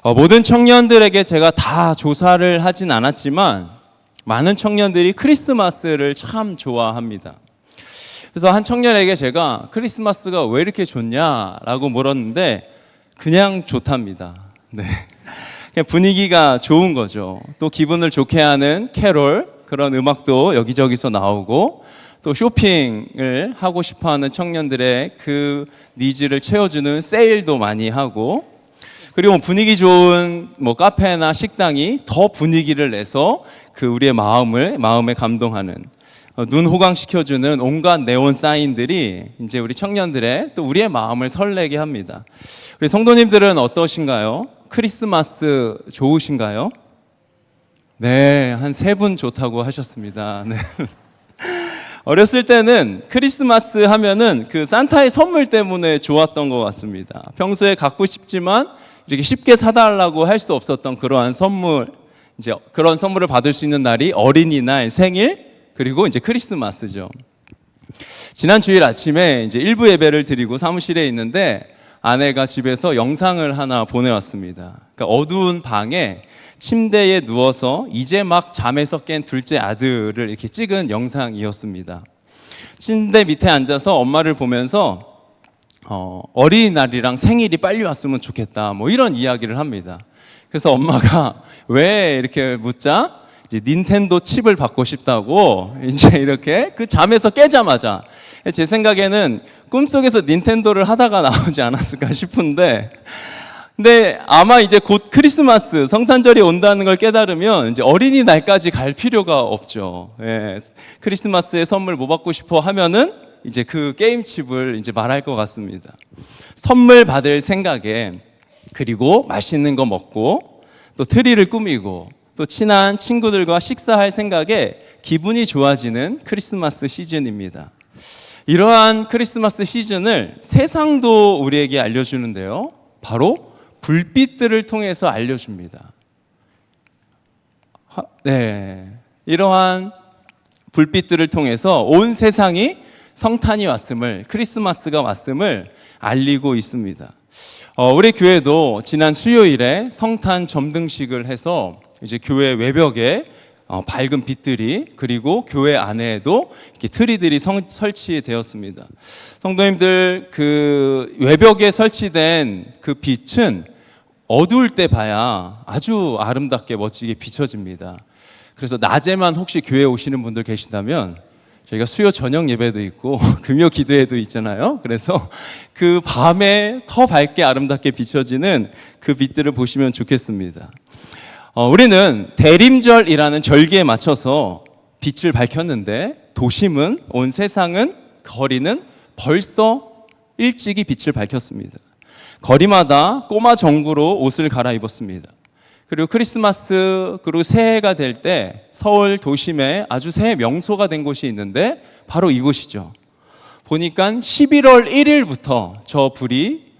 모든 청년들에게 제가 다 조사를 하진 않았지만 많은 청년들이 크리스마스를 참 좋아합니다. 그래서 한 청년에게 제가 크리스마스가 왜 이렇게 좋냐라고 물었는데 그냥 좋답니다. 네. 그냥 분위기가 좋은 거죠. 또 기분을 좋게 하는 캐롤, 그런 음악도 여기저기서 나오고 또 쇼핑을 하고 싶어하는 청년들의 그 니즈를 채워주는 세일도 많이 하고 그리고 분위기 좋은 카페나 식당이 더 분위기를 내서 그 우리의 마음에 감동하는 눈 호강시켜주는 온갖 네온 사인들이 이제 우리 청년들의 또 우리의 마음을 설레게 합니다. 우리 성도님들은 어떠신가요? 크리스마스 좋으신가요? 네, 한 3분 좋다고 하셨습니다. 네. 어렸을 때는 크리스마스 하면은 그 산타의 선물 때문에 좋았던 것 같습니다. 평소에 갖고 싶지만 이렇게 쉽게 사달라고 할 수 없었던 그러한 선물, 이제 그런 선물을 받을 수 있는 날이 어린이날, 생일, 그리고 이제 크리스마스죠. 지난 주일 아침에 이제 일부 예배를 드리고 사무실에 있는데 아내가 집에서 영상을 하나 보내왔습니다. 그러니까 어두운 방에 침대에 누워서 이제 막 잠에서 깬 둘째 아들을 이렇게 찍은 영상이었습니다. 침대 밑에 앉아서 엄마를 보면서 어린이날이랑 생일이 빨리 왔으면 좋겠다, 이런 이야기를 합니다. 그래서 엄마가 왜 이렇게 묻자 이제 닌텐도 칩을 받고 싶다고 이제 이렇게 그 잠에서 깨자마자 제 생각에는 꿈속에서 닌텐도를 하다가 나오지 않았을까 싶은데 근데 아마 이제 곧 크리스마스 성탄절이 온다는 걸 깨달으면 이제 어린이날까지 갈 필요가 없죠. 예, 크리스마스에 선물 뭐 받고 싶어 하면은 이제 그 게임칩을 이제 말할 것 같습니다. 선물 받을 생각에 그리고 맛있는 거 먹고 또 트리를 꾸미고 또 친한 친구들과 식사할 생각에 기분이 좋아지는 크리스마스 시즌입니다. 이러한 크리스마스 시즌을 세상도 우리에게 알려주는데요. 바로 불빛들을 통해서 알려줍니다. 네, 이러한 불빛들을 통해서 온 세상이 성탄이 왔음을, 크리스마스가 왔음을 알리고 있습니다. 우리 교회도 지난 수요일에 성탄 점등식을 해서 이제 교회 외벽에 밝은 빛들이 그리고 교회 안에도 이렇게 트리들이 설치되었습니다. 성도님들 그 외벽에 설치된 그 빛은 어두울 때 봐야 아주 아름답게 멋지게 비춰집니다. 그래서 낮에만 혹시 교회에 오시는 분들 계신다면 저희가 수요 저녁 예배도 있고 금요 기도회도 있잖아요. 그래서 그 밤에 더 밝게 아름답게 비춰지는 그 빛들을 보시면 좋겠습니다. 우리는 대림절이라는 절기에 맞춰서 빛을 밝혔는데 도심은, 온 세상은, 거리는 벌써 일찍이 빛을 밝혔습니다. 거리마다 꼬마 정구로 옷을 갈아입었습니다. 그리고 크리스마스 그리고 새해가 될 때 서울 도심에 아주 새해 명소가 된 곳이 있는데 바로 이곳이죠. 보니까 11월 1일부터 저 불이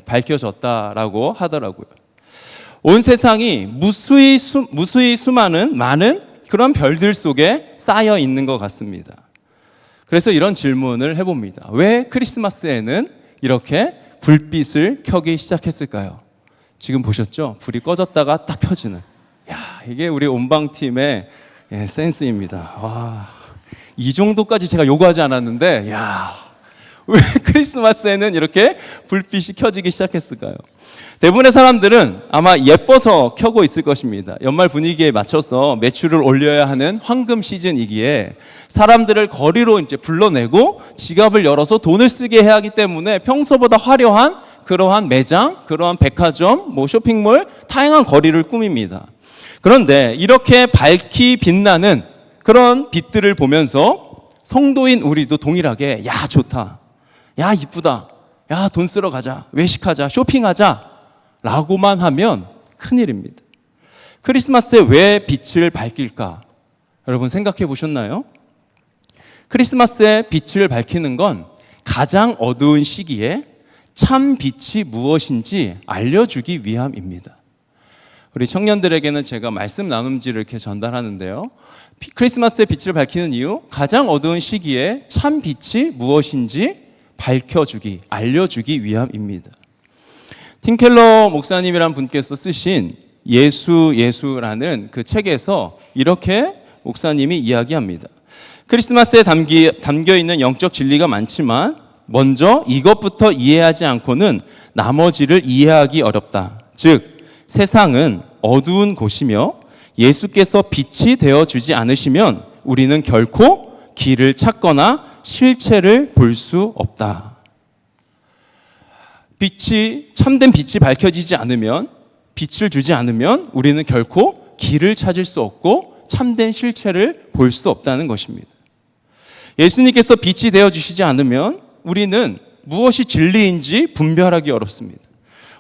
밝혀졌다라고 하더라고요. 온 세상이 무수히 수많은 많은 그런 별들 속에 쌓여 있는 것 같습니다. 그래서 이런 질문을 해봅니다. 왜 크리스마스에는 이렇게 불빛을 켜기 시작했을까요? 지금 보셨죠? 불이 꺼졌다가 딱 펴지는. 이게 우리 온방팀의 센스입니다. 와, 이 정도까지 제가 요구하지 않았는데, 왜 크리스마스에는 이렇게 불빛이 켜지기 시작했을까요? 대부분의 사람들은 아마 예뻐서 켜고 있을 것입니다. 연말 분위기에 맞춰서 매출을 올려야 하는 황금 시즌이기에 사람들을 거리로 이제 불러내고 지갑을 열어서 돈을 쓰게 해야 하기 때문에 평소보다 화려한 그러한 매장, 그러한 백화점, 쇼핑몰, 다양한 거리를 꾸밉니다. 그런데 이렇게 밝기 빛나는 그런 빛들을 보면서 성도인 우리도 동일하게 좋다, 이쁘다, 돈 쓰러 가자, 외식하자, 쇼핑하자 라고만 하면 큰일입니다. 크리스마스에 왜 빛을 밝힐까? 여러분 생각해 보셨나요? 크리스마스에 빛을 밝히는 건 가장 어두운 시기에 참 빛이 무엇인지 알려주기 위함입니다. 우리 청년들에게는 제가 말씀 나눔지를 이렇게 전달하는데요. 크리스마스에 빛을 밝히는 이유, 가장 어두운 시기에 참 빛이 무엇인지 밝혀주기, 알려주기 위함입니다. 팀 켈러 목사님이란 분께서 쓰신 예수라는 그 책에서 이렇게 목사님이 이야기합니다. 크리스마스에 담겨 있는 영적 진리가 많지만 먼저 이것부터 이해하지 않고는 나머지를 이해하기 어렵다. 즉 세상은 어두운 곳이며 예수께서 빛이 되어주지 않으시면 우리는 결코 길을 찾거나 실체를 볼 수 없다. 참된 빛이 밝혀지지 않으면, 빛을 주지 않으면 우리는 결코 길을 찾을 수 없고 참된 실체를 볼 수 없다는 것입니다. 예수님께서 빛이 되어주시지 않으면 우리는 무엇이 진리인지 분별하기 어렵습니다.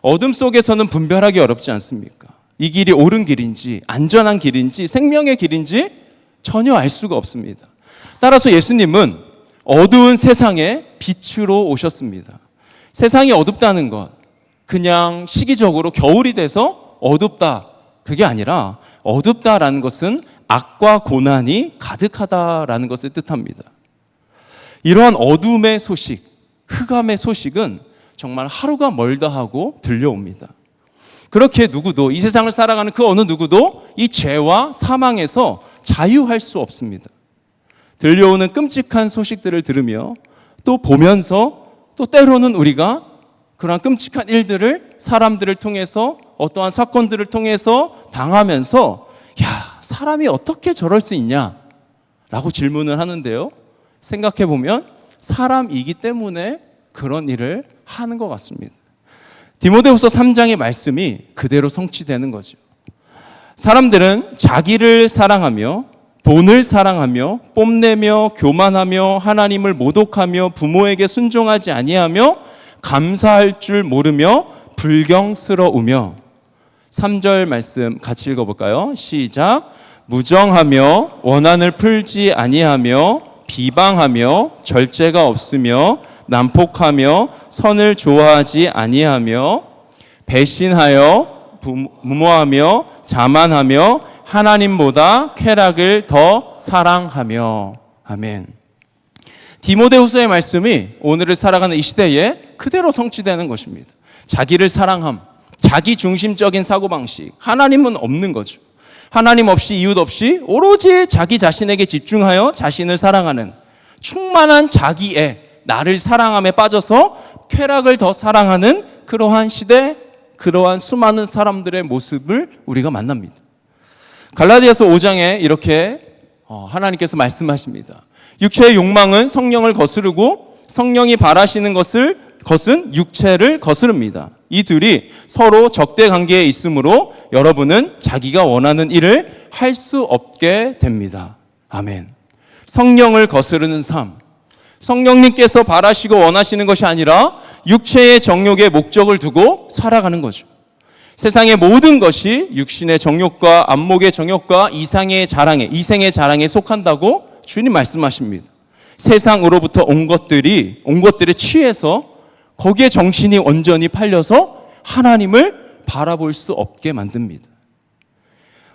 어둠 속에서는 분별하기 어렵지 않습니까? 이 길이 옳은 길인지, 안전한 길인지, 생명의 길인지 전혀 알 수가 없습니다. 따라서 예수님은 어두운 세상에 빛으로 오셨습니다. 세상이 어둡다는 것, 그냥 시기적으로 겨울이 돼서 어둡다, 그게 아니라 어둡다라는 것은 악과 고난이 가득하다라는 것을 뜻합니다. 이러한 어둠의 소식, 흑암의 소식은 정말 하루가 멀다 하고 들려옵니다. 그렇게 누구도, 이 세상을 살아가는 그 어느 누구도 이 죄와 사망에서 자유할 수 없습니다. 들려오는 끔찍한 소식들을 들으며 또 보면서 또 때로는 우리가 그러한 끔찍한 일들을 사람들을 통해서, 어떠한 사건들을 통해서 당하면서 야, 사람이 어떻게 저럴 수 있냐? 라고 질문을 하는데요. 생각해 보면 사람이기 때문에 그런 일을 하는 것 같습니다. 디모데후서 3장의 말씀이 그대로 성취되는 거죠. 사람들은 자기를 사랑하며 돈을 사랑하며 뽐내며 교만하며 하나님을 모독하며 부모에게 순종하지 아니하며 감사할 줄 모르며 불경스러우며. 3절 말씀 같이 읽어볼까요? 시작. 무정하며 원한을 풀지 아니하며 비방하며 절제가 없으며 난폭하며 선을 좋아하지 아니하며 배신하여 무모하며 자만하며 하나님보다 쾌락을 더 사랑하며. 아멘. 디모데후서의 말씀이 오늘을 살아가는 이 시대에 그대로 성취되는 것입니다. 자기를 사랑함, 자기 중심적인 사고방식, 하나님은 없는 거죠. 하나님 없이, 이웃 없이 오로지 자기 자신에게 집중하여 자신을 사랑하는 충만한 자기애, 나를 사랑함에 빠져서 쾌락을 더 사랑하는 그러한 시대, 그러한 수많은 사람들의 모습을 우리가 만납니다. 갈라디아서 5장에 이렇게 하나님께서 말씀하십니다. 육체의 욕망은 성령을 거스르고 성령이 바라시는 것은 육체를 거스릅니다. 이 둘이 서로 적대 관계에 있으므로 여러분은 자기가 원하는 일을 할 수 없게 됩니다. 아멘. 성령을 거스르는 삶, 성령님께서 바라시고 원하시는 것이 아니라 육체의 정욕에 목적을 두고 살아가는 거죠. 세상의 모든 것이 육신의 정욕과 안목의 정욕과 이생의 자랑에 속한다고 주님 말씀하십니다. 세상으로부터 온 것들에 취해서 거기에 정신이 온전히 팔려서 하나님을 바라볼 수 없게 만듭니다.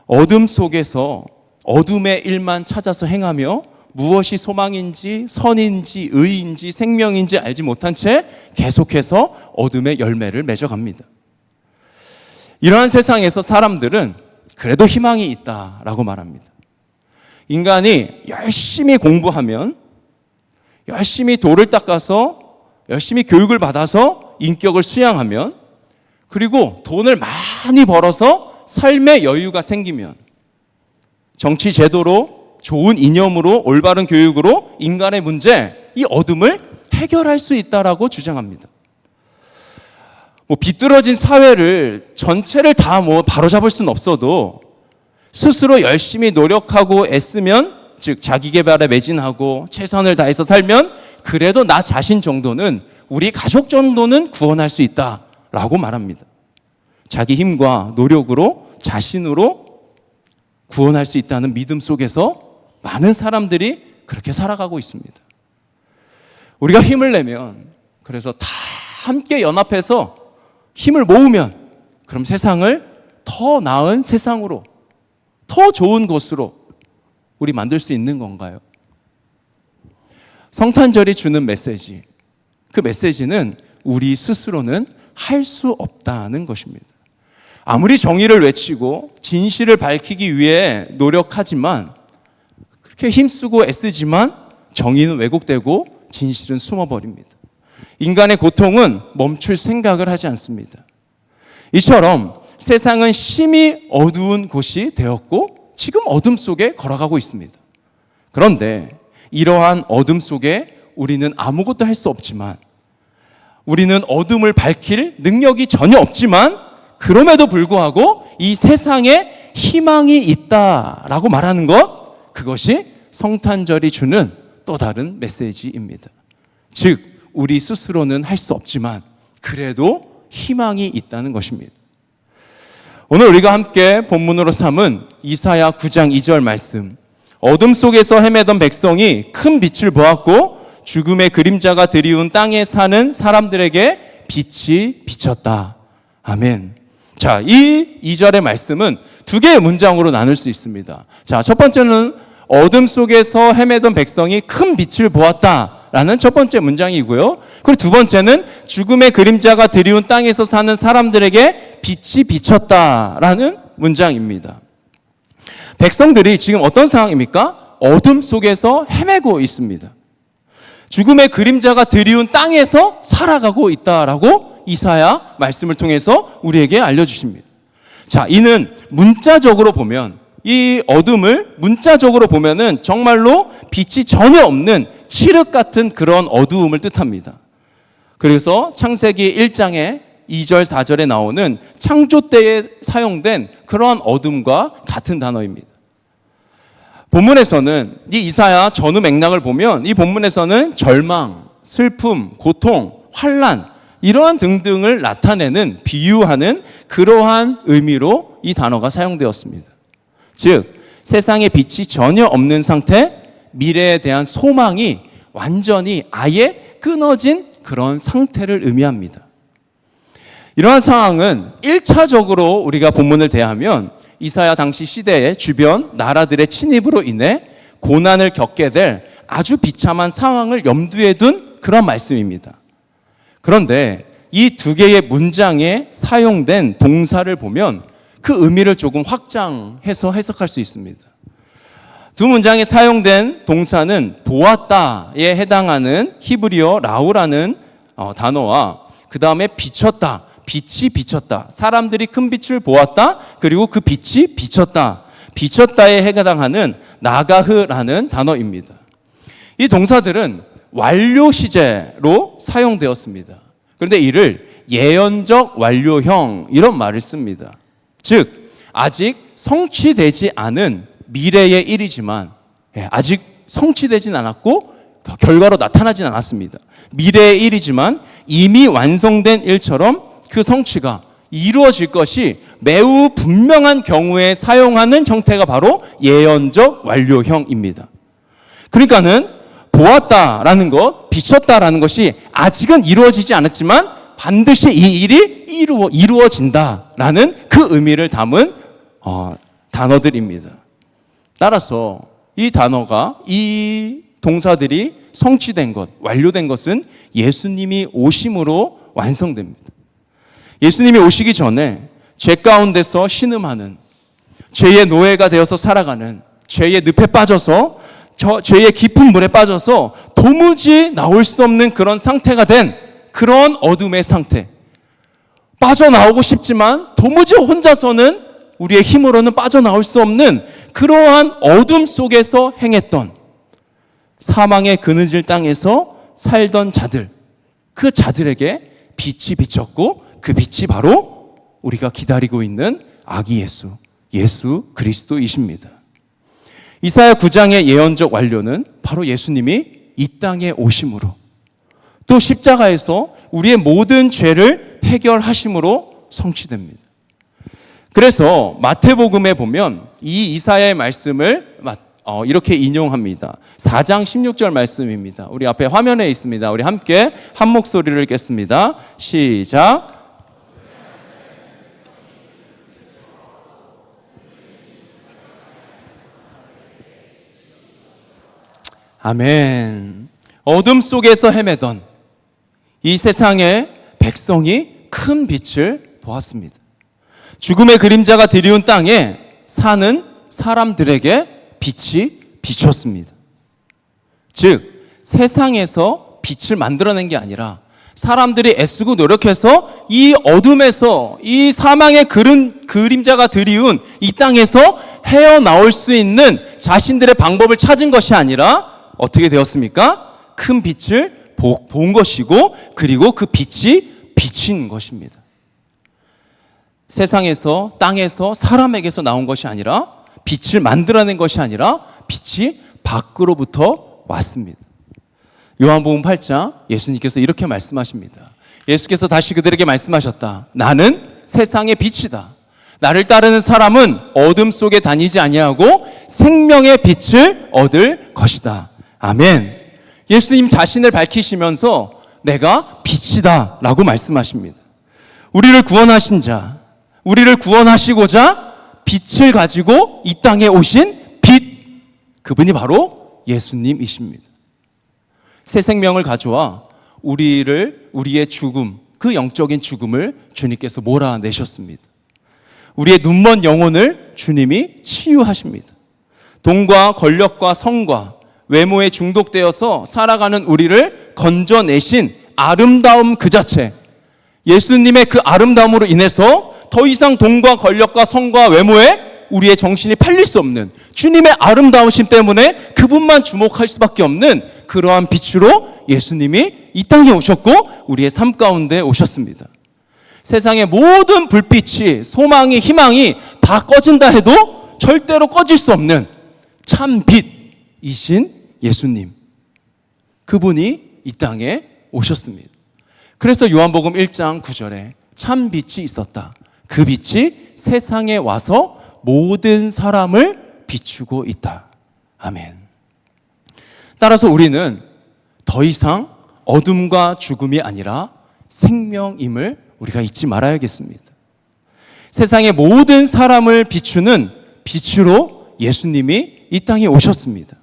어둠 속에서 어둠의 일만 찾아서 행하며 무엇이 소망인지 선인지 의인지 생명인지 알지 못한 채 계속해서 어둠의 열매를 맺어갑니다. 이러한 세상에서 사람들은 그래도 희망이 있다라고 말합니다. 인간이 열심히 공부하면, 열심히 돌을 닦아서, 열심히 교육을 받아서 인격을 수양하면, 그리고 돈을 많이 벌어서 삶의 여유가 생기면, 정치 제도로, 좋은 이념으로, 올바른 교육으로 인간의 문제, 이 어둠을 해결할 수 있다라고 주장합니다. 비뚤어진 사회를 전체를 다 바로잡을 수는 없어도 스스로 열심히 노력하고 애쓰면, 즉 자기 개발에 매진하고 최선을 다해서 살면 그래도 나 자신 정도는, 우리 가족 정도는 구원할 수 있다라고 말합니다. 자기 힘과 노력으로, 자신으로 구원할 수 있다는 믿음 속에서 많은 사람들이 그렇게 살아가고 있습니다. 우리가 힘을 내면, 그래서 다 함께 연합해서 힘을 모으면, 그럼 세상을 더 나은 세상으로, 더 좋은 곳으로 우리 만들 수 있는 건가요? 성탄절이 주는 메시지, 그 메시지는 우리 스스로는 할 수 없다는 것입니다. 아무리 정의를 외치고 진실을 밝히기 위해 노력하지만, 그렇게 힘쓰고 애쓰지만 정의는 왜곡되고 진실은 숨어버립니다. 인간의 고통은 멈출 생각을 하지 않습니다. 이처럼 세상은 심히 어두운 곳이 되었고 지금 어둠 속에 걸어가고 있습니다. 그런데 이러한 어둠 속에 우리는 아무것도 할 수 없지만, 우리는 어둠을 밝힐 능력이 전혀 없지만, 그럼에도 불구하고 이 세상에 희망이 있다라고 말하는 것, 그것이 성탄절이 주는 또 다른 메시지입니다. 즉, 우리 스스로는 할 수 없지만 그래도 희망이 있다는 것입니다. 오늘 우리가 함께 본문으로 삼은 이사야 9장 2절 말씀, 어둠 속에서 헤매던 백성이 큰 빛을 보았고 죽음의 그림자가 드리운 땅에 사는 사람들에게 빛이 비쳤다. 아멘. 자, 이 2절의 말씀은 두 개의 문장으로 나눌 수 있습니다. 자, 첫 번째는 어둠 속에서 헤매던 백성이 큰 빛을 보았다라는 첫 번째 문장이고요. 그리고 두 번째는 죽음의 그림자가 드리운 땅에서 사는 사람들에게 빛이 비쳤다라는 문장입니다. 백성들이 지금 어떤 상황입니까? 어둠 속에서 헤매고 있습니다. 죽음의 그림자가 드리운 땅에서 살아가고 있다라고 이사야 말씀을 통해서 우리에게 알려주십니다. 자, 이는 문자적으로 보면, 이 어둠을 문자적으로 보면은 정말로 빛이 전혀 없는 칠흑 같은 그런 어두움을 뜻합니다. 그래서 창세기 1장에 2절, 4절에 나오는 창조 때에 사용된 그러한 어둠과 같은 단어입니다. 본문에서는 이 이사야 전후 맥락을 보면 이 본문에서는 절망, 슬픔, 고통, 환난 이러한 등등을 나타내는, 비유하는 그러한 의미로 이 단어가 사용되었습니다. 즉, 세상에 빛이 전혀 없는 상태, 미래에 대한 소망이 완전히 아예 끊어진 그런 상태를 의미합니다. 이러한 상황은 1차적으로 우리가 본문을 대하면 이사야 당시 시대의 주변 나라들의 침입으로 인해 고난을 겪게 될 아주 비참한 상황을 염두에 둔 그런 말씀입니다. 그런데 이 두 개의 문장에 사용된 동사를 보면 그 의미를 조금 확장해서 해석할 수 있습니다. 두 문장에 사용된 동사는 보았다에 해당하는 히브리어 라우라는 단어와 그 다음에 비쳤다, 빛이 비쳤다, 사람들이 큰 빛을 보았다, 그리고 그 빛이 비쳤다, 비쳤다에 해당하는 나가흐라는 단어입니다. 이 동사들은 완료 시제로 사용되었습니다. 그런데 이를 예언적 완료형 이런 말을 씁니다. 즉, 아직 성취되지 않은 미래의 일이지만, 아직 성취되진 않았고 결과로 나타나진 않았습니다. 미래의 일이지만 이미 완성된 일처럼 그 성취가 이루어질 것이 매우 분명한 경우에 사용하는 형태가 바로 예언적 완료형입니다. 그러니까는 보았다라는 것, 비쳤다라는 것이 아직은 이루어지지 않았지만 반드시 이 일이 이루어진다라는 그 의미를 담은 단어들입니다. 따라서 이 단어가, 이 동사들이 성취된 것, 완료된 것은 예수님이 오심으로 완성됩니다. 예수님이 오시기 전에 죄 가운데서 신음하는, 죄의 노예가 되어서 살아가는, 죄의 늪에 빠져서, 죄의 깊은 물에 빠져서 도무지 나올 수 없는 그런 상태가 된 그런 어둠의 상태, 빠져나오고 싶지만 도무지 혼자서는 우리의 힘으로는 빠져나올 수 없는 그러한 어둠 속에서 행했던, 사망의 그늘질 땅에서 살던 자들, 그 자들에게 빛이 비쳤고 그 빛이 바로 우리가 기다리고 있는 아기 예수 그리스도이십니다. 이사야 9장의 예언적 완료는 바로 예수님이 이 땅에 오심으로, 또 십자가에서 우리의 모든 죄를 해결하심으로 성취됩니다. 그래서 마태복음에 보면 이 이사야의 말씀을 이렇게 인용합니다. 4장 16절 말씀입니다. 우리 앞에 화면에 있습니다. 우리 함께 한 목소리를 읽겠습니다. 시작. 아멘. 어둠 속에서 헤매던 이 세상의 백성이 큰 빛을 보았습니다. 죽음의 그림자가 드리운 땅에 사는 사람들에게 빛이 비쳤습니다. 즉 세상에서 빛을 만들어낸 게 아니라 사람들이 애쓰고 노력해서 이 어둠에서 이 사망의 그림자가 드리운 이 땅에서 헤어나올 수 있는 자신들의 방법을 찾은 것이 아니라 어떻게 되었습니까? 큰 빛을 본 것이고 그리고 그 빛이 비친 것입니다. 세상에서 땅에서 사람에게서 나온 것이 아니라 빛을 만들어낸 것이 아니라 빛이 밖으로부터 왔습니다. 요한복음 8장 예수님께서 이렇게 말씀하십니다. 예수께서 다시 그들에게 말씀하셨다. 나는 세상의 빛이다. 나를 따르는 사람은 어둠 속에 다니지 아니하고 생명의 빛을 얻을 것이다. 아멘. 예수님 자신을 밝히시면서 내가 빛이다 라고 말씀하십니다. 우리를 구원하신 자, 우리를 구원하시고자 빛을 가지고 이 땅에 오신 빛, 그분이 바로 예수님이십니다. 새 생명을 가져와 우리의 죽음, 그 영적인 죽음을 주님께서 몰아내셨습니다. 우리의 눈먼 영혼을 주님이 치유하십니다. 돈과 권력과 성과 외모에 중독되어서 살아가는 우리를 건져내신 아름다움 그 자체, 예수님의 그 아름다움으로 인해서 더 이상 돈과 권력과 성과 외모에 우리의 정신이 팔릴 수 없는 주님의 아름다우심 때문에 그분만 주목할 수밖에 없는 그러한 빛으로 예수님이 이 땅에 오셨고 우리의 삶 가운데 오셨습니다. 세상의 모든 불빛이, 소망이, 희망이 다 꺼진다 해도 절대로 꺼질 수 없는 참 빛이신 예수님, 그분이 이 땅에 오셨습니다. 그래서 요한복음 1장 9절에 참 빛이 있었다. 그 빛이 세상에 와서 모든 사람을 비추고 있다. 아멘. 따라서 우리는 더 이상 어둠과 죽음이 아니라 생명임을 우리가 잊지 말아야겠습니다. 세상의 모든 사람을 비추는 빛으로 예수님이 이 땅에 오셨습니다.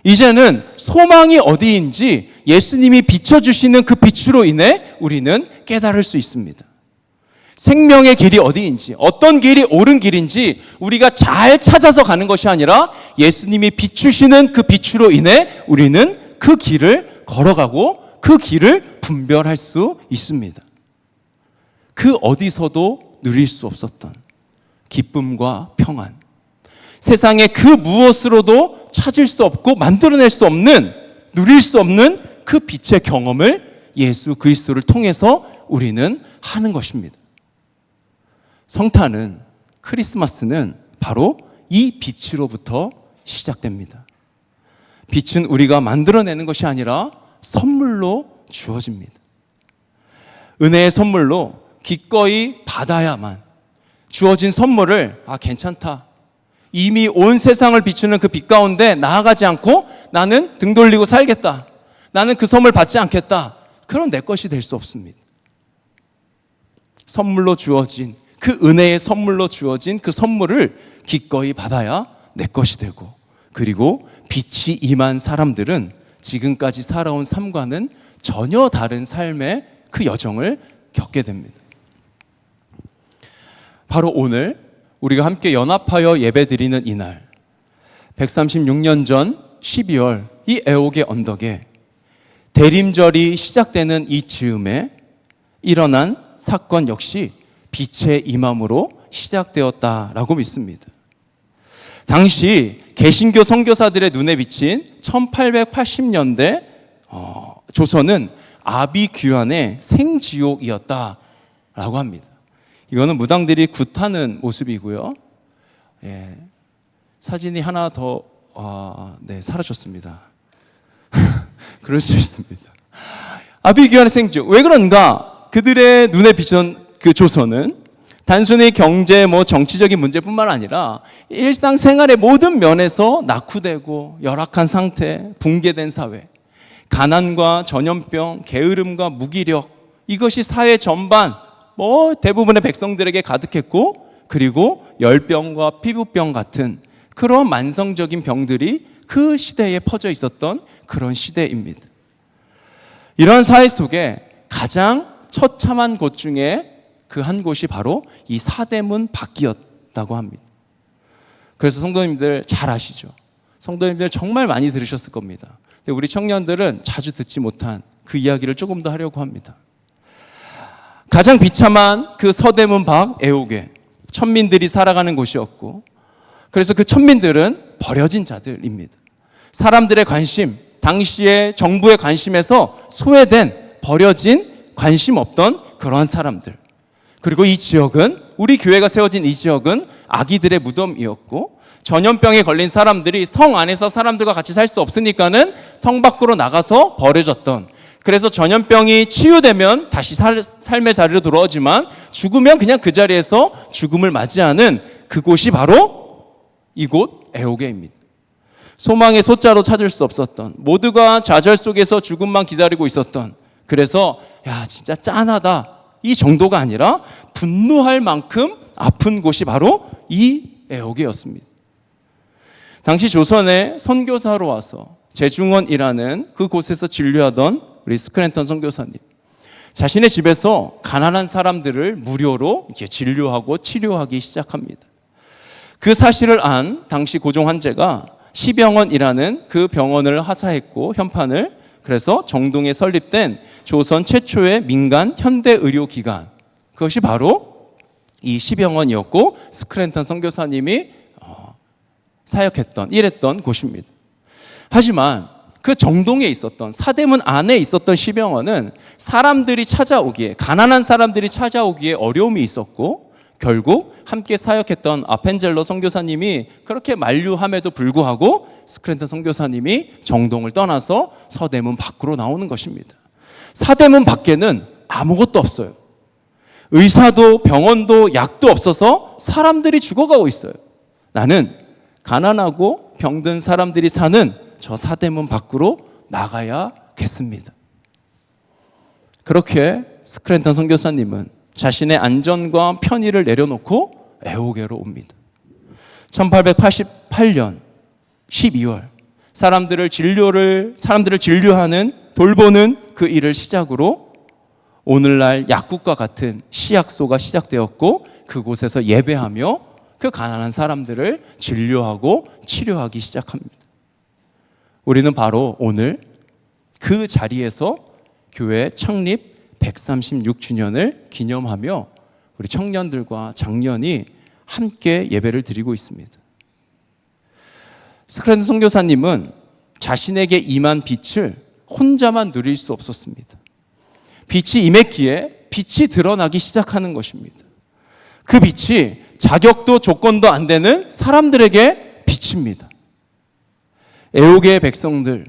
이제는 소망이 어디인지 예수님이 비춰주시는 그 빛으로 인해 우리는 깨달을 수 있습니다. 생명의 길이 어디인지, 어떤 길이 옳은 길인지 우리가 잘 찾아서 가는 것이 아니라 예수님이 비추시는 그 빛으로 인해 우리는 그 길을 걸어가고 그 길을 분별할 수 있습니다. 그 어디서도 누릴 수 없었던 기쁨과 평안, 세상의 그 무엇으로도 찾을 수 없고 만들어낼 수 없는, 누릴 수 없는 그 빛의 경험을 예수 그리스도를 통해서 우리는 하는 것입니다. 성탄은, 크리스마스는 바로 이 빛으로부터 시작됩니다. 빛은 우리가 만들어내는 것이 아니라 선물로 주어집니다. 은혜의 선물로 기꺼이 받아야만 주어진 선물을 괜찮다, 이미 온 세상을 비추는 그 빛 가운데 나아가지 않고 나는 등 돌리고 살겠다, 나는 그 선물 받지 않겠다, 그럼 내 것이 될 수 없습니다. 선물로 주어진, 그 은혜의 선물로 주어진 그 선물을 기꺼이 받아야 내 것이 되고, 그리고 빛이 임한 사람들은 지금까지 살아온 삶과는 전혀 다른 삶의 그 여정을 겪게 됩니다. 바로 오늘 우리가 함께 연합하여 예배드리는 이날, 136년 전 12월 이 애옥의 언덕에 대림절이 시작되는 이 즈음에 일어난 사건 역시 빛의 임함으로 시작되었다라고 믿습니다. 당시 개신교 선교사들의 눈에 비친 1880년대 조선은 아비규환의 생지옥이었다라고 합니다. 이거는 무당들이 굿하는 모습이고요. 예, 사진이 하나 더 사라졌습니다. 그럴 수 있습니다. 아비규환의 생지옥, 왜 그런가? 그들의 눈에 비친 그 조선은 단순히 경제, 정치적인 문제뿐만 아니라 일상생활의 모든 면에서 낙후되고 열악한 상태, 붕괴된 사회, 가난과 전염병, 게으름과 무기력, 이것이 사회 전반 대부분의 백성들에게 가득했고, 그리고 열병과 피부병 같은 그런 만성적인 병들이 그 시대에 퍼져 있었던 그런 시대입니다. 이런 사회 속에 가장 처참한 곳 중에 그 한 곳이 바로 이 사대문 밖이었다고 합니다. 그래서 성도님들 잘 아시죠? 성도님들 정말 많이 들으셨을 겁니다. 근데 우리 청년들은 자주 듣지 못한 그 이야기를 조금 더 하려고 합니다. 가장 비참한 그 서대문 밖 애옥에 천민들이 살아가는 곳이었고, 그래서 그 천민들은 버려진 자들입니다. 사람들의 관심, 당시의 정부의 관심에서 소외된, 버려진, 관심 없던 그러한 사람들. 그리고 이 지역은, 우리 교회가 세워진 이 지역은 아기들의 무덤이었고, 전염병에 걸린 사람들이 성 안에서 사람들과 같이 살 수 없으니까는 성 밖으로 나가서 버려졌던, 그래서 전염병이 치유되면 다시 삶의 자리로 돌아오지만 죽으면 그냥 그 자리에서 죽음을 맞이하는 그곳이 바로 이곳 애옥회입니다. 소망의 소자로 찾을 수 없었던, 모두가 좌절 속에서 죽음만 기다리고 있었던, 그래서 야 진짜 짠하다 이 정도가 아니라 분노할 만큼 아픈 곳이 바로 이 애옥회였습니다. 당시 조선에 선교사로 와서 제중원이라는 그곳에서 진료하던 우리 스크랜턴 선교사님, 자신의 집에서 가난한 사람들을 무료로 이제 진료하고 치료하기 시작합니다. 그 사실을 안 당시 고종 황제가 시병원이라는 그 병원을 하사했고 현판을, 그래서 정동에 설립된 조선 최초의 민간 현대 의료기관, 그것이 바로 이 시병원이었고 스크랜턴 선교사님이 사역했던, 일했던 곳입니다. 하지만 그 정동에 있었던, 사대문 안에 있었던 시병원은 사람들이 찾아오기에, 가난한 사람들이 찾아오기에 어려움이 있었고, 결국 함께 사역했던 아펜젤로 선교사님이 그렇게 만류함에도 불구하고 스크랜턴 선교사님이 정동을 떠나서 서대문 밖으로 나오는 것입니다. 사대문 밖에는 아무것도 없어요. 의사도 병원도 약도 없어서 사람들이 죽어가고 있어요. 나는 가난하고 병든 사람들이 사는 저 사대문 밖으로 나가야겠습니다. 그렇게 스크랜턴 선교사님은 자신의 안전과 편의를 내려놓고 애옥회로 옵니다. 1888년 12월 사람들을 진료하는, 돌보는 그 일을 시작으로 오늘날 약국과 같은 시약소가 시작되었고, 그곳에서 예배하며 그 가난한 사람들을 진료하고 치료하기 시작합니다. 우리는 바로 오늘 그 자리에서 교회 창립 136주년을 기념하며 우리 청년들과 장년이 함께 예배를 드리고 있습니다. 스크랜턴 선교사님은 자신에게 임한 빛을 혼자만 누릴 수 없었습니다. 빛이 임했기에 빛이 드러나기 시작하는 것입니다. 그 빛이 자격도 조건도 안 되는 사람들에게 비칩니다. 애옥의 백성들,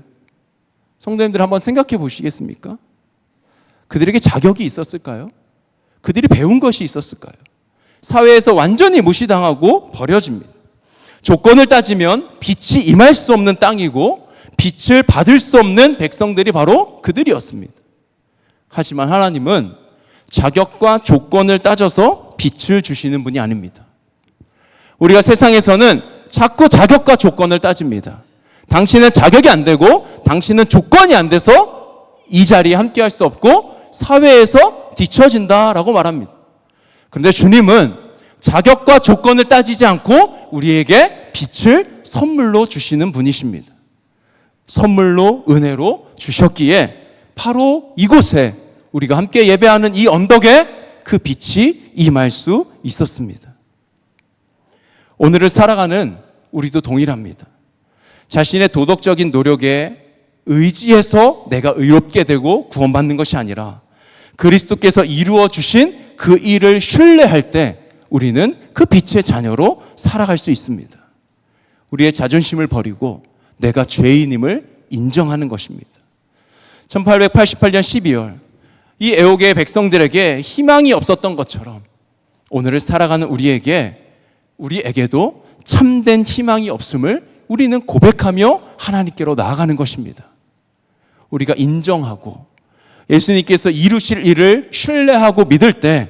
성도님들 한번 생각해 보시겠습니까? 그들에게 자격이 있었을까요? 그들이 배운 것이 있었을까요? 사회에서 완전히 무시당하고 버려집니다. 조건을 따지면 빛이 임할 수 없는 땅이고 빛을 받을 수 없는 백성들이 바로 그들이었습니다. 하지만 하나님은 자격과 조건을 따져서 빛을 주시는 분이 아닙니다. 우리가 세상에서는 자꾸 자격과 조건을 따집니다. 당신은 자격이 안 되고 당신은 조건이 안 돼서 이 자리에 함께 할 수 없고 사회에서 뒤처진다라고 말합니다. 그런데 주님은 자격과 조건을 따지지 않고 우리에게 빛을 선물로 주시는 분이십니다. 선물로, 은혜로 주셨기에 바로 이곳에, 우리가 함께 예배하는 이 언덕에 그 빛이 임할 수 있었습니다. 오늘을 살아가는 우리도 동일합니다. 자신의 도덕적인 노력에 의지해서 내가 의롭게 되고 구원받는 것이 아니라 그리스도께서 이루어 주신 그 일을 신뢰할 때 우리는 그 빛의 자녀로 살아갈 수 있습니다. 우리의 자존심을 버리고 내가 죄인임을 인정하는 것입니다. 1888년 12월 이 애옥의 백성들에게 희망이 없었던 것처럼 오늘을 살아가는 우리에게도 참된 희망이 없음을 우리는 고백하며 하나님께로 나아가는 것입니다. 우리가 인정하고 예수님께서 이루실 일을 신뢰하고 믿을 때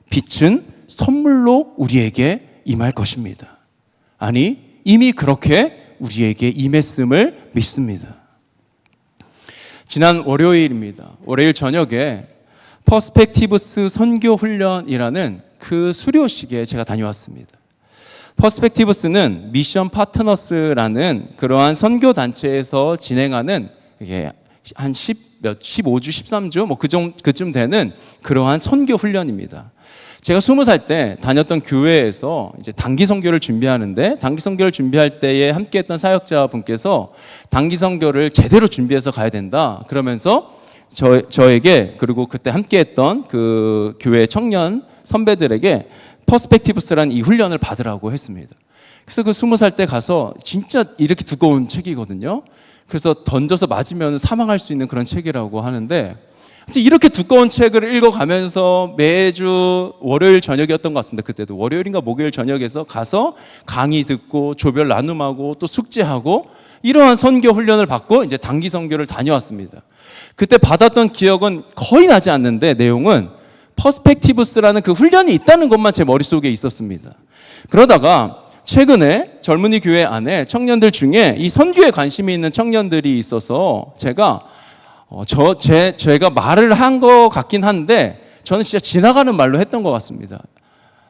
빛은 선물로 우리에게 임할 것입니다. 아니, 이미 그렇게 우리에게 임했음을 믿습니다. 지난 월요일입니다. 월요일 저녁에 퍼스펙티브스 선교 훈련이라는 그 수료식에 제가 다녀왔습니다. 퍼스펙티브스는 미션 파트너스라는 그러한 선교 단체에서 진행하는 이게 한 15주, 13주 뭐 그쯤 되는 그러한 선교 훈련입니다. 제가 20살 때 다녔던 교회에서 이제 단기 선교를 준비하는데 단기 선교를 준비할 때에 함께했던 사역자분께서 단기 선교를 제대로 준비해서 가야 된다. 그러면서 저에게 그리고 그때 함께했던 그 교회 청년 선배들에게 퍼스펙티브스라는 이 훈련을 받으라고 했습니다. 그래서 그 20살 때 가서 진짜 이렇게 두꺼운 책이거든요. 그래서 던져서 맞으면 사망할 수 있는 그런 책이라고 하는데 이렇게 두꺼운 책을 읽어가면서 매주 월요일 저녁이었던 것 같습니다. 그때도 월요일인가 목요일 저녁에서 가서 강의 듣고 조별 나눔하고 또 숙제하고 이러한 선교 훈련을 받고 이제 단기 선교를 다녀왔습니다. 그때 받았던 기억은 거의 나지 않는데 내용은 퍼스펙티브스라는 그 훈련이 있다는 것만 제 머릿속에 있었습니다. 그러다가 최근에 젊은이 교회 안에 청년들 중에 이 선교에 관심이 있는 청년들이 있어서 제가 말을 한 것 같긴 한데 저는 진짜 지나가는 말로 했던 것 같습니다.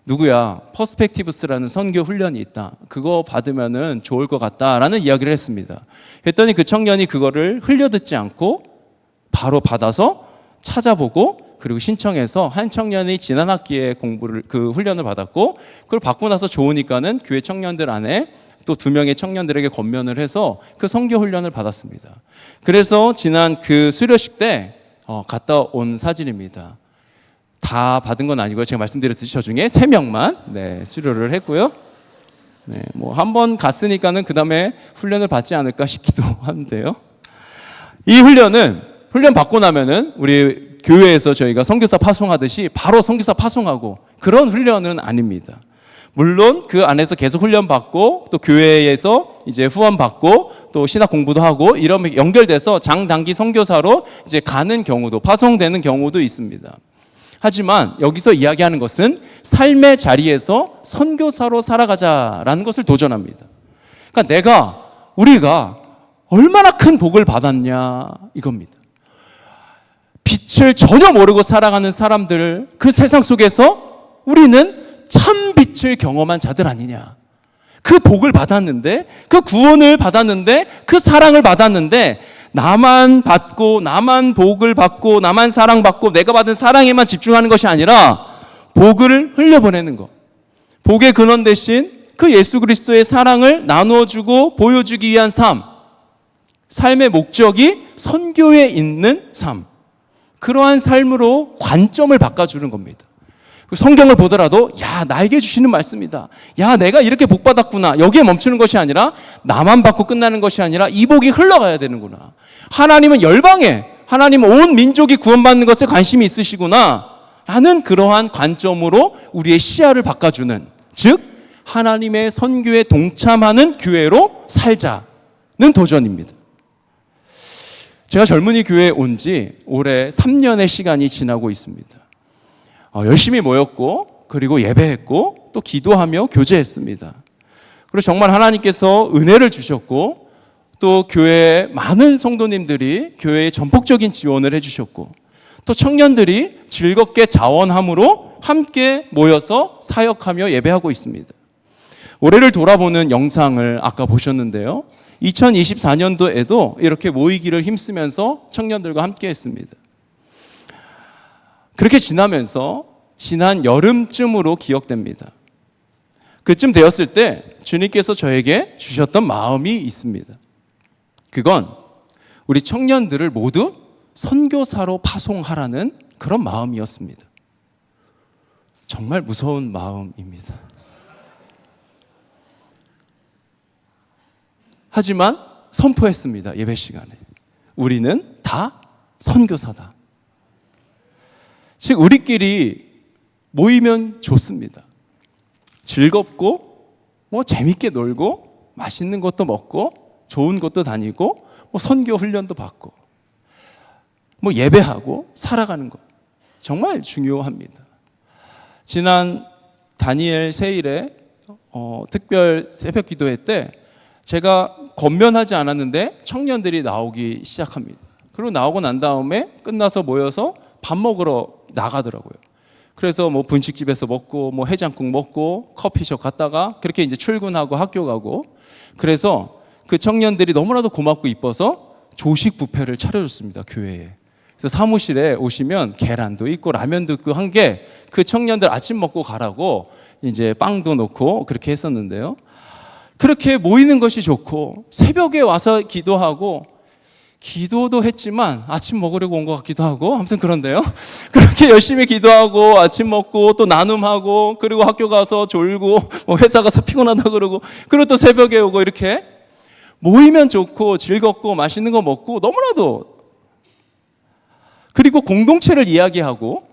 누구야, 퍼스펙티브스라는 선교 훈련이 있다. 그거 받으면은 좋을 것 같다라는 이야기를 했습니다. 했더니 그 청년이 그거를 흘려듣지 않고 바로 받아서 찾아보고 그리고 신청해서 한 청년이 지난 학기에 그 훈련을 받았고 그걸 받고 나서 좋으니까는 교회 청년들 안에 또 2명의 청년들에게 권면을 해서 그 선교 훈련을 받았습니다. 그래서 지난 그 수료식 때 갔다 온 사진입니다. 다 받은 건 아니고요. 제가 말씀드렸듯이 저 중에 3명만 수료를 했고요. 뭐 한 번 갔으니까는 그 다음에 훈련을 받지 않을까 싶기도 한데요. 이 훈련 받고 나면은 우리 교회에서 저희가 선교사 파송하듯이 바로 선교사 파송하고 그런 훈련은 아닙니다. 물론 그 안에서 계속 훈련 받고 또 교회에서 이제 후원 받고 또 신학 공부도 하고 이러면 연결돼서 장단기 선교사로 이제 가는 경우도 파송되는 경우도 있습니다. 하지만 여기서 이야기하는 것은 삶의 자리에서 선교사로 살아가자라는 것을 도전합니다. 그러니까 우리가 얼마나 큰 복을 받았냐 이겁니다. 빛을 전혀 모르고 살아가는 사람들, 그 세상 속에서 우리는 참 빛을 경험한 자들 아니냐. 그 복을 받았는데, 그 구원을 받았는데, 그 사랑을 받았는데 나만 받고 나만 복을 받고 나만 사랑받고 내가 받은 사랑에만 집중하는 것이 아니라 복을 흘려보내는 것, 복의 근원 대신 그 예수 그리스도의 사랑을 나누어주고 보여주기 위한 삶의 목적이 선교에 있는 삶, 그러한 삶으로 관점을 바꿔주는 겁니다. 성경을 보더라도 나에게 주시는 말씀이다, 내가 이렇게 복 받았구나, 여기에 멈추는 것이 아니라 나만 받고 끝나는 것이 아니라 이 복이 흘러가야 되는구나. 하나님은 하나님은 온 민족이 구원받는 것에 관심이 있으시구나 라는 그러한 관점으로 우리의 시야를 바꿔주는, 즉 하나님의 선교에 동참하는 교회로 살자는 도전입니다. 제가 젊은이 교회에 온 지 올해 3년의 시간이 지나고 있습니다. 열심히 모였고 그리고 예배했고 또 기도하며 교제했습니다. 그리고 정말 하나님께서 은혜를 주셨고 또 교회에 많은 성도님들이 교회에 전폭적인 지원을 해주셨고 또 청년들이 즐겁게 자원함으로 함께 모여서 사역하며 예배하고 있습니다. 올해를 돌아보는 영상을 아까 보셨는데요. 2024년도에도 이렇게 모이기를 힘쓰면서 청년들과 함께 했습니다. 그렇게 지나면서 지난 여름쯤으로 기억됩니다. 그쯤 되었을 때 주님께서 저에게 주셨던 마음이 있습니다. 그건 우리 청년들을 모두 선교사로 파송하라는 그런 마음이었습니다. 정말 무서운 마음입니다. 하지만 선포했습니다. 예배 시간에. 우리는 다 선교사다. 즉 우리끼리 모이면 좋습니다. 즐겁고 재밌게 놀고 맛있는 것도 먹고 좋은 곳도 다니고 선교 훈련도 받고 예배하고 살아가는 것 정말 중요합니다. 지난 다니엘 세일에 특별 새벽 기도회 때 제가 권면하지 않았는데 청년들이 나오기 시작합니다. 그리고 나오고 난 다음에 끝나서 모여서 밥 먹으러 나가더라고요. 그래서 뭐 분식집에서 먹고 뭐 해장국 먹고 커피숍 갔다가 그렇게 이제 출근하고 학교 가고, 그래서 그 청년들이 너무나도 고맙고 이뻐서 조식 뷔페를 차려줬습니다, 교회에. 그래서 사무실에 오시면 계란도 있고 라면도 있고 한 게 그 청년들 아침 먹고 가라고 이제 빵도 놓고 그렇게 했었는데요. 그렇게 모이는 것이 좋고 새벽에 와서 기도도 했지만 아침 먹으려고 온 것 같기도 하고, 아무튼 그런데요. 그렇게 열심히 기도하고 아침 먹고 또 나눔하고 그리고 학교 가서 졸고 뭐 회사 가서 피곤하다 그러고 그리고 또 새벽에 오고, 이렇게 모이면 좋고 즐겁고 맛있는 거 먹고 너무나도, 그리고 공동체를 이야기하고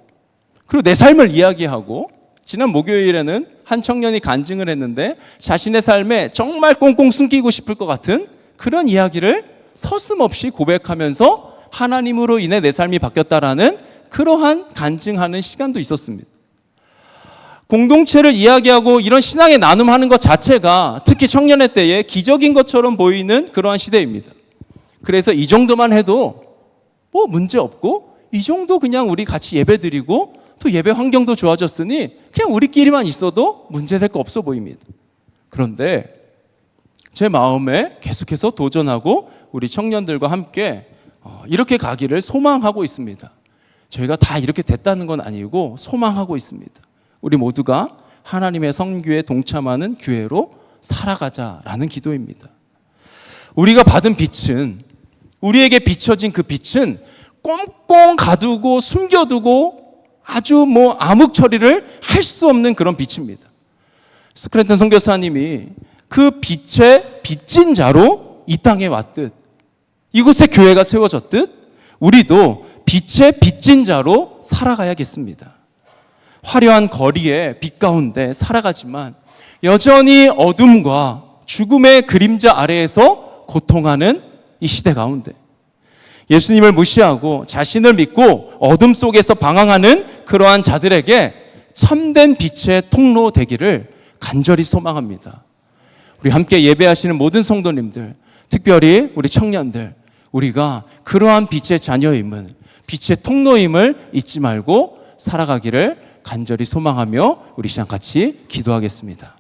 그리고 내 삶을 이야기하고, 지난 목요일에는 한 청년이 간증을 했는데 자신의 삶에 정말 꽁꽁 숨기고 싶을 것 같은 그런 이야기를 서슴없이 고백하면서 하나님으로 인해 내 삶이 바뀌었다라는 그러한 간증하는 시간도 있었습니다. 공동체를 이야기하고 이런 신앙의 나눔하는 것 자체가 특히 청년의 때에 기적인 것처럼 보이는 그러한 시대입니다. 그래서 이 정도만 해도 뭐 문제 없고, 이 정도 그냥 우리 같이 예배드리고 또 예배 환경도 좋아졌으니 그냥 우리끼리만 있어도 문제될 거 없어 보입니다. 그런데 제 마음에 계속해서 도전하고 우리 청년들과 함께 이렇게 가기를 소망하고 있습니다. 저희가 다 이렇게 됐다는 건 아니고 소망하고 있습니다. 우리 모두가 하나님의 선교에 동참하는 교회로 살아가자라는 기도입니다. 우리가 받은 빛은, 우리에게 비춰진 그 빛은 꽁꽁 가두고 숨겨두고 아주 뭐 암흑 처리를 할 수 없는 그런 빛입니다. 스크랜턴 선교사님이 그 빛의 빚진 자로 이 땅에 왔듯, 이곳에 교회가 세워졌듯 우리도 빛의 빚진 자로 살아가야겠습니다. 화려한 거리에 빛 가운데 살아가지만 여전히 어둠과 죽음의 그림자 아래에서 고통하는 이 시대 가운데 예수님을 무시하고 자신을 믿고 어둠 속에서 방황하는 그러한 자들에게 참된 빛의 통로 되기를 간절히 소망합니다. 우리 함께 예배하시는 모든 성도님들, 특별히 우리 청년들, 우리가 그러한 빛의 자녀임을, 빛의 통로임을 잊지 말고 살아가기를 간절히 소망하며 우리 시간 같이 기도하겠습니다.